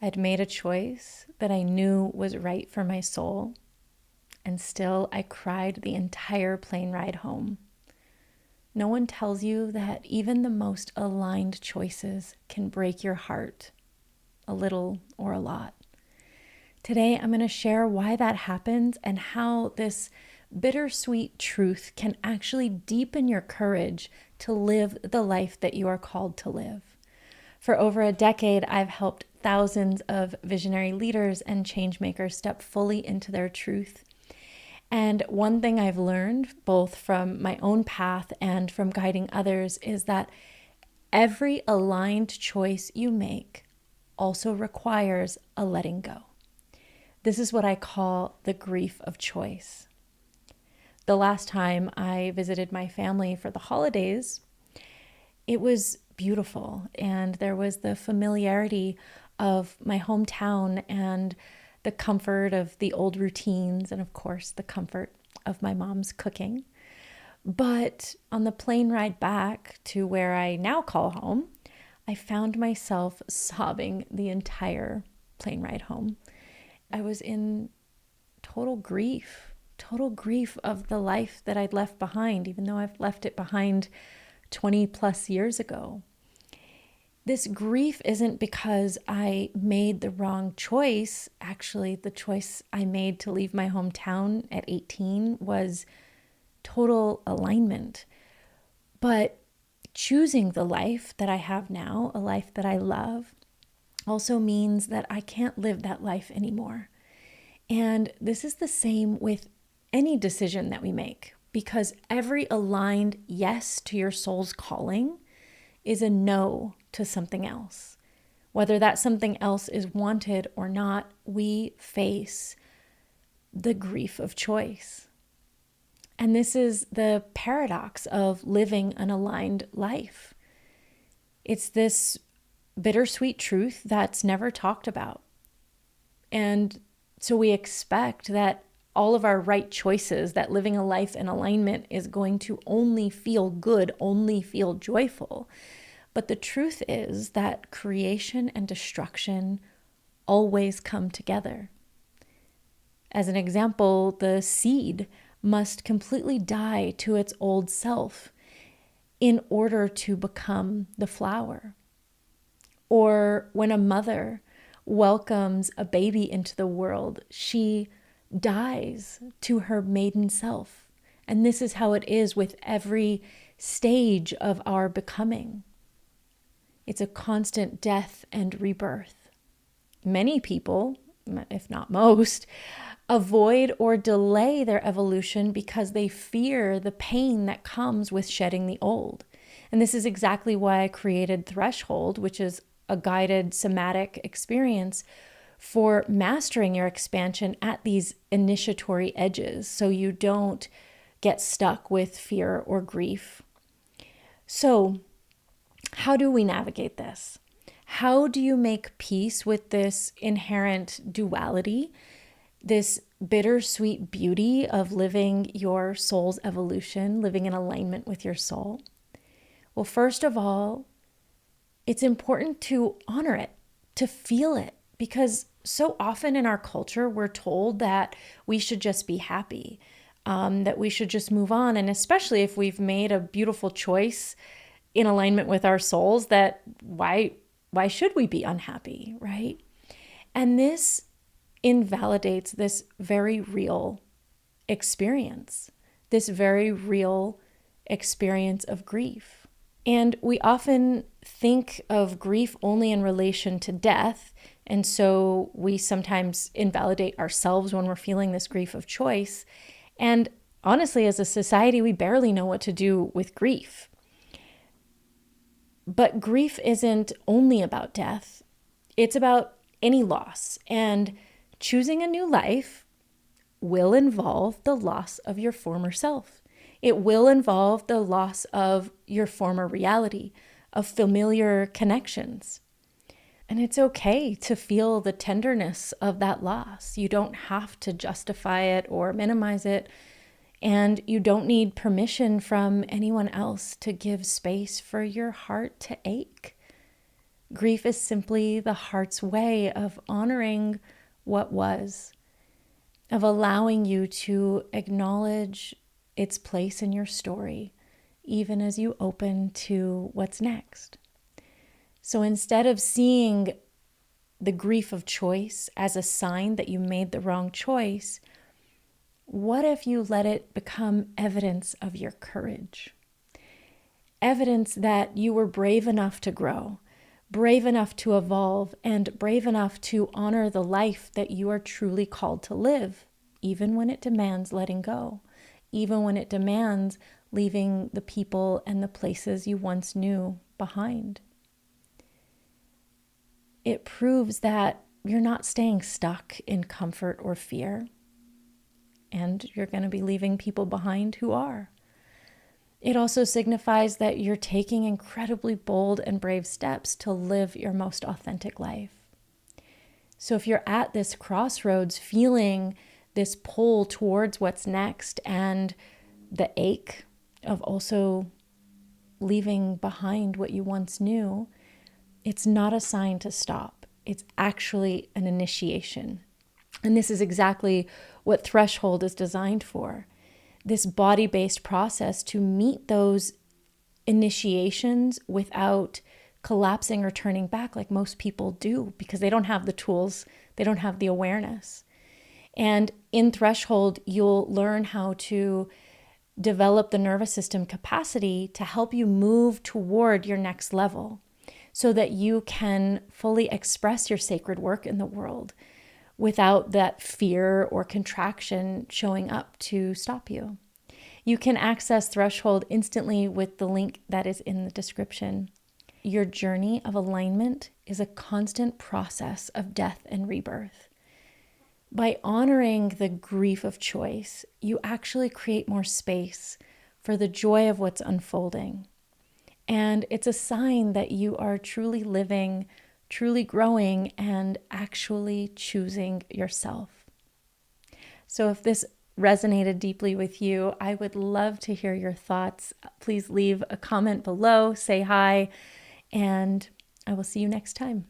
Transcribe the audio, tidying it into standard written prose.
I'd made a choice that I knew was right for my soul, and still I cried the entire plane ride home. No one tells you that even the most aligned choices can break your heart, a little or a lot. Today, I'm going to share why that happens and how this bittersweet truth can actually deepen your courage to live the life that you are called to live. For over a decade, I've helped thousands of visionary leaders and change makers step fully into their truth. And one thing I've learned, both from my own path and from guiding others, is that every aligned choice you make also requires a letting go. This is what I call the grief of choice. The last time I visited my family for the holidays, it was beautiful, and there was the familiarity of my hometown and the comfort of the old routines, and of course the comfort of my mom's cooking. But on the plane ride back to where I now call home, I found myself sobbing the entire plane ride home. I was in total grief of the life that I'd left behind, even though I've left it behind 20 plus years ago. This grief isn't because I made the wrong choice. Actually, the choice I made to leave my hometown at 18 was total alignment. But choosing the life that I have now, a life that I love, also means that I can't live that life anymore. And this is the same with any decision that we make, because every aligned yes to your soul's calling is a no to something else. Whether that something else is wanted or not, we face the grief of choice. And this is the paradox of living an aligned life. It's this bittersweet truth that's never talked about. And so we expect that all of our right choices, that living a life in alignment is going to only feel good, only feel joyful. But the truth is that creation and destruction always come together. As an example, the seed must completely die to its old self in order to become the flower. Or when a mother welcomes a baby into the world, she dies to her maiden self. And this is how it is with every stage of our becoming. It's a constant death and rebirth. Many people, if not most, avoid or delay their evolution because they fear the pain that comes with shedding the old. And this is exactly why I created Threshold, which is a guided somatic experience for mastering your expansion at these initiatory edges so you don't get stuck with fear or grief. So, how do we navigate this? How do you make peace with this inherent duality, this bittersweet beauty of living your soul's evolution, living in alignment with your soul? Well, first of all, it's important to honor it, to feel it, because so often in our culture, we're told that we should just be happy, that we should just move on. And especially if we've made a beautiful choice in alignment with our souls, that why should we be unhappy, right? And this invalidates this very real experience, this very real experience of grief. And we often think of grief only in relation to death. And so we sometimes invalidate ourselves when we're feeling this grief of choice. And honestly, as a society, we barely know what to do with grief. But grief isn't only about death. It's about any loss. And choosing a new life will involve the loss of your former self. It will involve the loss of your former reality, of familiar connections. And it's okay to feel the tenderness of that loss. You don't have to justify it or minimize it. And you don't need permission from anyone else to give space for your heart to ache. Grief is simply the heart's way of honoring what was, of allowing you to acknowledge its place in your story, even as you open to what's next. So instead of seeing the grief of choice as a sign that you made the wrong choice, what if you let it become evidence of your courage? Evidence that you were brave enough to grow, brave enough to evolve, and brave enough to honor the life that you are truly called to live, even when it demands letting go, even when it demands leaving the people and the places you once knew behind. It proves that you're not staying stuck in comfort or fear, and you're going to be leaving people behind who are. It also signifies that you're taking incredibly bold and brave steps to live your most authentic life. So if you're at this crossroads feeling this pull towards what's next and the ache of also leaving behind what you once knew, it's not a sign to stop. It's actually an initiation. And this is exactly what Threshold is designed for. This body-based process to meet those initiations without collapsing or turning back like most people do, because they don't have the tools, they don't have the awareness. And in Threshold, you'll learn how to develop the nervous system capacity to help you move toward your next level so that you can fully express your sacred work in the world without that fear or contraction showing up to stop you. You can access Threshold instantly with the link that is in the description. Your journey of alignment is a constant process of death and rebirth. By honoring the grief of choice, you actually create more space for the joy of what's unfolding. And it's a sign that you are truly living, truly growing, and actually choosing yourself. So if this resonated deeply with you, I would love to hear your thoughts. Please leave a comment below, say hi, and I will see you next time.